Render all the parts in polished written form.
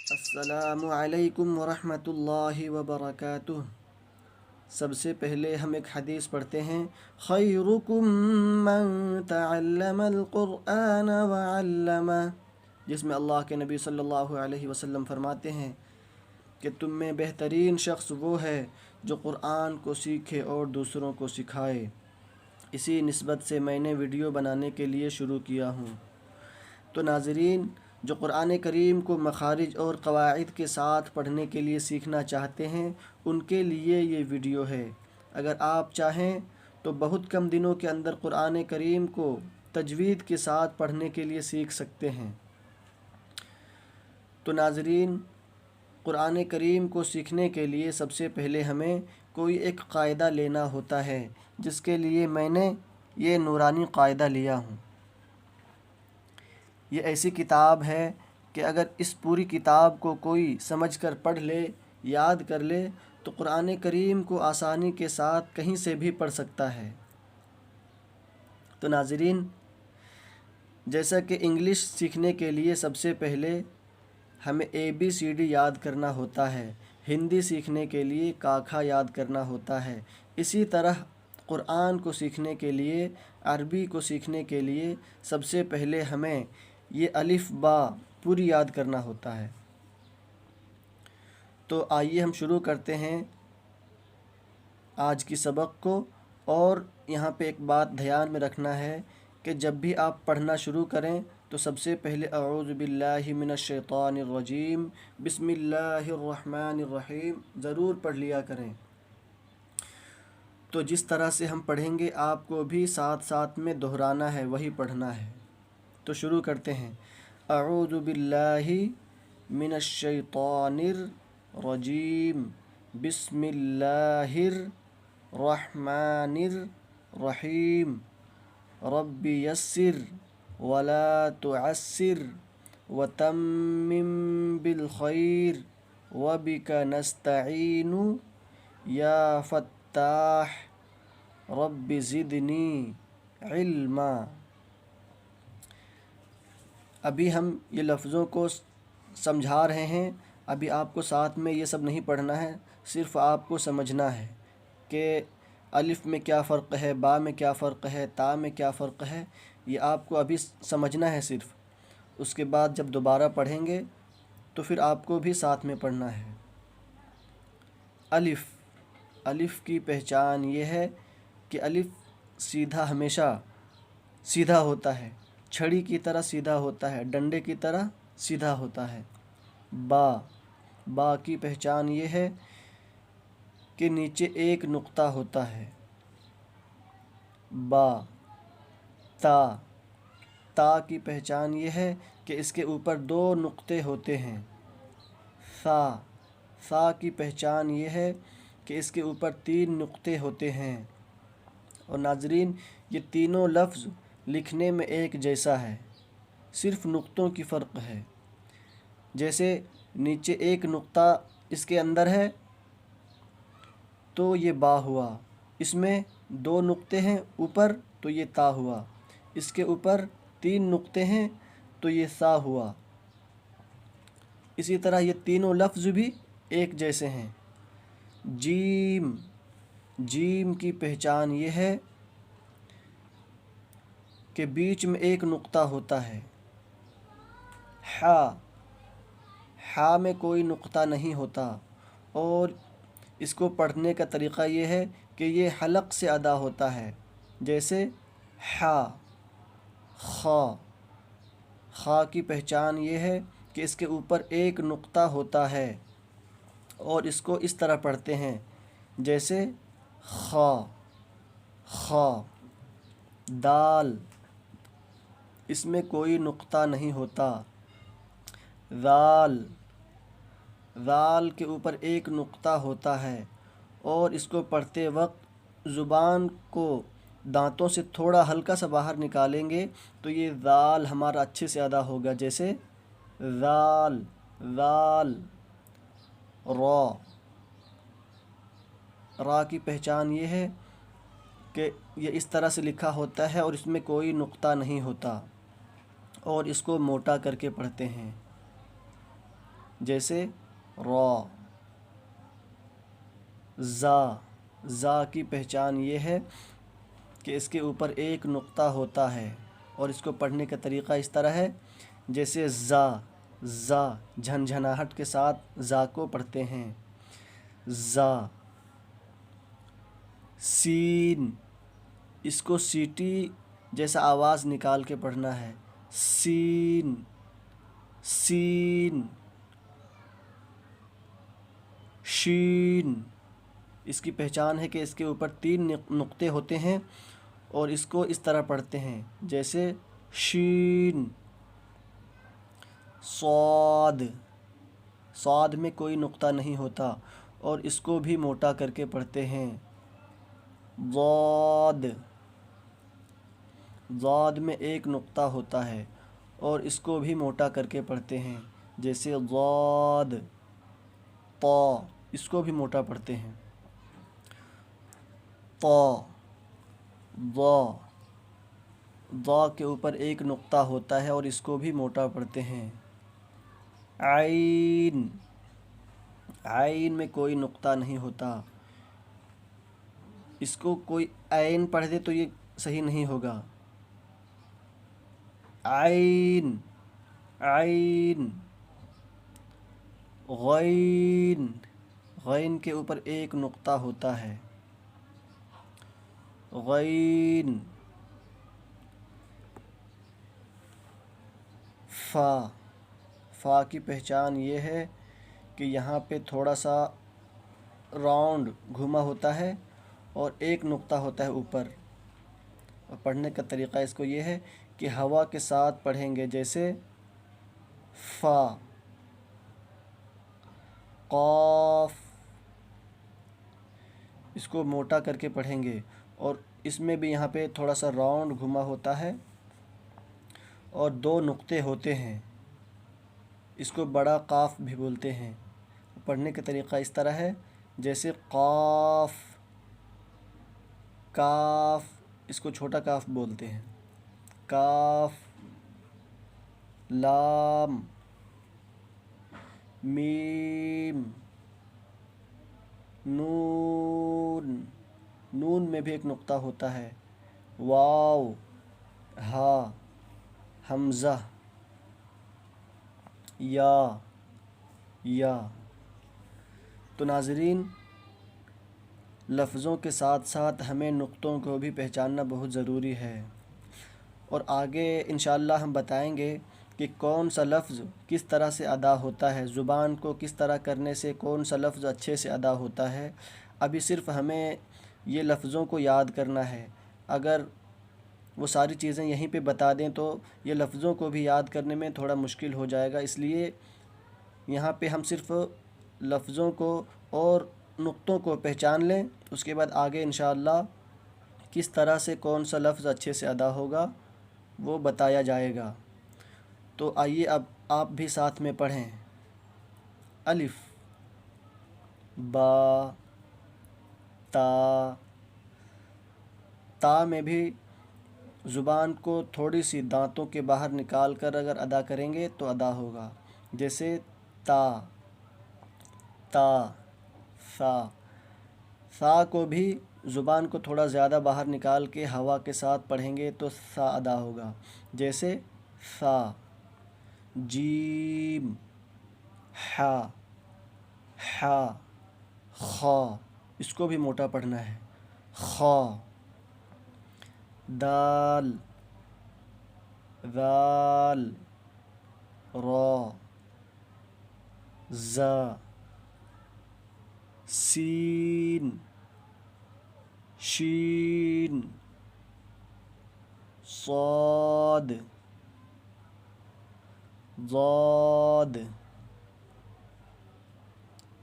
السلام علیکم ورحمۃ اللہ وبرکاتہ۔ سب سے پہلے ہم ایک حدیث پڑھتے ہیں، خیرکم من تعلم القرآن وعلمہ، جس میں اللہ کے نبی صلی اللہ علیہ وسلم فرماتے ہیں کہ تم میں بہترین شخص وہ ہے جو قرآن کو سیکھے اور دوسروں کو سکھائے۔ اسی نسبت سے میں نے ویڈیو بنانے کے لیے شروع کیا ہوں۔ تو ناظرین، جو قرآن کریم کو مخارج اور قواعد کے ساتھ پڑھنے کے لیے سیکھنا چاہتے ہیں، ان کے لیے یہ ویڈیو ہے۔ اگر آپ چاہیں تو بہت کم دنوں کے اندر قرآن کریم کو تجوید کے ساتھ پڑھنے کے لیے سیکھ سکتے ہیں۔ تو ناظرین، قرآن کریم کو سیکھنے کے لیے سب سے پہلے ہمیں کوئی ایک قاعدہ لینا ہوتا ہے، جس کے لیے میں نے یہ نورانی قاعدہ لیا ہوں۔ یہ ایسی کتاب ہے کہ اگر اس پوری کتاب کو کوئی سمجھ کر پڑھ لے، یاد کر لے، تو قرآن کریم کو آسانی کے ساتھ کہیں سے بھی پڑھ سکتا ہے۔ تو ناظرین، جیسا کہ انگلش سیکھنے کے لیے سب سے پہلے ہمیں ABCD یاد کرنا ہوتا ہے، ہندی سیکھنے کے لیے کاکھا یاد کرنا ہوتا ہے، اسی طرح قرآن کو سیکھنے کے لیے، عربی کو سیکھنے کے لیے سب سے پہلے ہمیں یہ الف با پوری یاد کرنا ہوتا ہے۔ تو آئیے ہم شروع کرتے ہیں آج کی سبق کو، اور یہاں پہ ایک بات دھیان میں رکھنا ہے کہ جب بھی آپ پڑھنا شروع کریں تو سب سے پہلے اعوذ باللہ من الشیطان الرجیم بسم اللہ الرحمن الرحیم ضرور پڑھ لیا کریں۔ تو جس طرح سے ہم پڑھیں گے آپ کو بھی ساتھ ساتھ میں دہرانا ہے، وہی پڑھنا ہے۔ تو شروع کرتے ہیں، اعوذ باللہ من الشیطان الرجیم بسم اللہ الرحمن الرحیم رب یسر ولا تعسر وتمم بالخیر وبک نستعین یا فتاح رب زدنی علما۔ ابھی ہم یہ لفظوں کو سمجھا رہے ہیں، ابھی آپ کو ساتھ میں یہ سب نہیں پڑھنا ہے، صرف آپ کو سمجھنا ہے کہ الف میں کیا فرق ہے، با میں کیا فرق ہے، تا میں کیا فرق ہے، یہ آپ کو ابھی سمجھنا ہے صرف۔ اس کے بعد جب دوبارہ پڑھیں گے تو پھر آپ کو بھی ساتھ میں پڑھنا ہے۔ الف، الف کی پہچان یہ ہے کہ الف سیدھا ہمیشہ سیدھا ہوتا ہے، چھڑی کی طرح سیدھا ہوتا ہے، ڈنڈے کی طرح سیدھا ہوتا ہے۔ با، با کی پہچان یہ ہے کہ نیچے ایک نقطہ ہوتا ہے۔ با، تا، تا کی پہچان یہ ہے کہ اس کے اوپر دو نقطے ہوتے ہیں۔ ثا، ثا کی پہچان یہ ہے کہ اس کے اوپر تین نقطے ہوتے ہیں۔ اور ناظرین، یہ تینوں لفظ لکھنے میں ایک جیسا ہے، صرف نقطوں کی فرق ہے۔ جیسے نیچے ایک نقطہ اس کے اندر ہے تو یہ با ہوا، اس میں دو نقطے ہیں اوپر تو یہ تا ہوا، اس کے اوپر تین نقطے ہیں تو یہ ثا ہوا۔ اسی طرح یہ تینوں لفظ بھی ایک جیسے ہیں۔ جیم، جیم کی پہچان یہ ہے کہ بیچ میں ایک نقطہ ہوتا ہے۔ حا، حا میں کوئی نقطہ نہیں ہوتا، اور اس کو پڑھنے کا طریقہ یہ ہے کہ یہ حلق سے ادا ہوتا ہے، جیسے حا۔ خا، خا کی پہچان یہ ہے کہ اس کے اوپر ایک نقطہ ہوتا ہے اور اس کو اس طرح پڑھتے ہیں جیسے خا، خا۔ دال، اس میں کوئی نقطہ نہیں ہوتا۔ ذال، ذال کے اوپر ایک نقطہ ہوتا ہے اور اس کو پڑھتے وقت زبان کو دانتوں سے تھوڑا ہلکا سا باہر نکالیں گے تو یہ ذال ہمارا اچھے سے ادا ہوگا، جیسے ذال، ذال۔ را، را کی پہچان یہ ہے کہ یہ اس طرح سے لکھا ہوتا ہے اور اس میں کوئی نقطہ نہیں ہوتا، اور اس کو موٹا کر کے پڑھتے ہیں۔ جیسے را. زا کی پہچان یہ ہے کہ اس کے اوپر ایک نقطہ ہوتا ہے اور اس کو پڑھنے کا طریقہ اس طرح ہے جیسے زا جھنجھناہٹ کے ساتھ زا کو پڑھتے ہیں. زا. سین. اس کو سیٹی جیسا آواز نکال کے پڑھنا ہے. سین. شین. اس کی پہچان ہے کہ اس کے اوپر 3 نقطے ہوتے ہیں اور اس کو اس طرح پڑھتے ہیں جیسے شین. صاد میں کوئی نقطہ نہیں ہوتا اور اس کو بھی موٹا کر کے پڑھتے ہیں. ضاد میں ایک نقطہ ہوتا ہے اور اس کو بھی موٹا کر کے پڑھتے ہیں جیسے ضاد. اس کو بھی موٹا پڑھتے ہیں. ضا کے اوپر ایک نقطہ ہوتا ہے اور اس کو بھی موٹا پڑھتے ہیں. عین میں کوئی نقطہ نہیں ہوتا. اس کو کوئی عین پڑھ دے تو یہ صحیح نہیں ہوگا. عین. غین کے اوپر ایک نقطہ ہوتا ہے. غین. فا کی پہچان یہ ہے کہ یہاں پہ تھوڑا سا راؤنڈ گھوما ہوتا ہے اور ایک نقطہ ہوتا ہے اوپر. اور پڑھنے کا طریقہ اس کو یہ ہے کہ ہوا کے ساتھ پڑھیں گے جیسے فا. قاف. اس کو موٹا کر کے پڑھیں گے اور اس میں بھی یہاں پہ تھوڑا سا راؤنڈ گھوما ہوتا ہے اور 2 نقطے ہوتے ہیں. اس کو بڑا قاف بھی بولتے ہیں. پڑھنے کا طریقہ اس طرح ہے جیسے قاف. کاف. اس کو چھوٹا کاف بولتے ہیں. کاف. لام. میم. نون میں بھی ایک نقطہ ہوتا ہے. واو. ہا. حمزہ. یا. تو ناظرین، لفظوں کے ساتھ ساتھ ہمیں نقطوں کو بھی پہچاننا بہت ضروری ہے اور آگے انشاءاللہ ہم بتائیں گے کہ کون سا لفظ کس طرح سے ادا ہوتا ہے، زبان کو کس طرح کرنے سے کون سا لفظ اچھے سے ادا ہوتا ہے. ابھی صرف ہمیں یہ لفظوں کو یاد کرنا ہے. اگر وہ ساری چیزیں یہیں پہ بتا دیں تو یہ لفظوں کو بھی یاد کرنے میں تھوڑا مشکل ہو جائے گا. اس لیے یہاں پہ ہم صرف لفظوں کو اور نقطوں کو پہچان لیں، اس کے بعد آگے انشاءاللہ کس طرح سے کون سا لفظ اچھے سے ادا ہوگا وہ بتایا جائے گا. تو آئیے اب آپ بھی ساتھ میں پڑھیں. الف. با. تا میں بھی زبان کو تھوڑی سی دانتوں کے باہر نکال کر اگر ادا کریں گے تو ادا ہوگا جیسے تا. سا کو بھی زبان کو تھوڑا زیادہ باہر نکال کے ہوا کے ساتھ پڑھیں گے تو سا ادا ہوگا جیسے سا. جیم. حا. خا. اس کو بھی موٹا پڑھنا ہے. خا. دال. را. زا. سین. شین. صاد. ضاد.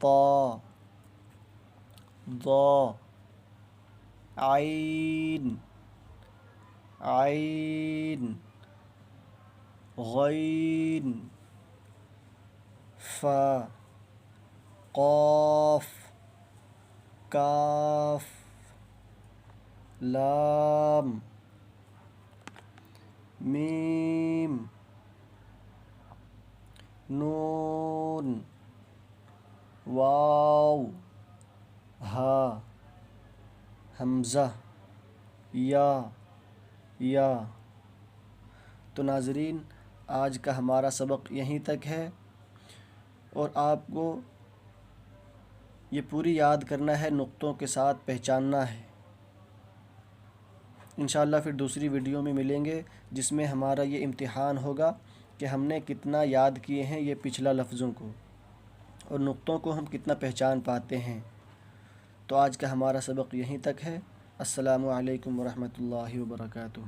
طا. ضا. عین. غین. فا. قاف. کاف. لام. میم. نون. واو، ہا، حمزہ، یا۔ تو ناظرین، آج کا ہمارا سبق یہیں تک ہے، اور آپ کو یہ پوری یاد کرنا ہے، نقطوں کے ساتھ پہچاننا ہے۔ انشاءاللہ پھر دوسری ویڈیو میں ملیں گے، جس میں ہمارا یہ امتحان ہوگا کہ ہم نے کتنا یاد کیے ہیں یہ پچھلا لفظوں کو، اور نقطوں کو ہم کتنا پہچان پاتے ہیں۔ تو آج کا ہمارا سبق یہیں تک ہے۔ السلام علیکم ورحمۃ اللہ وبرکاتہ۔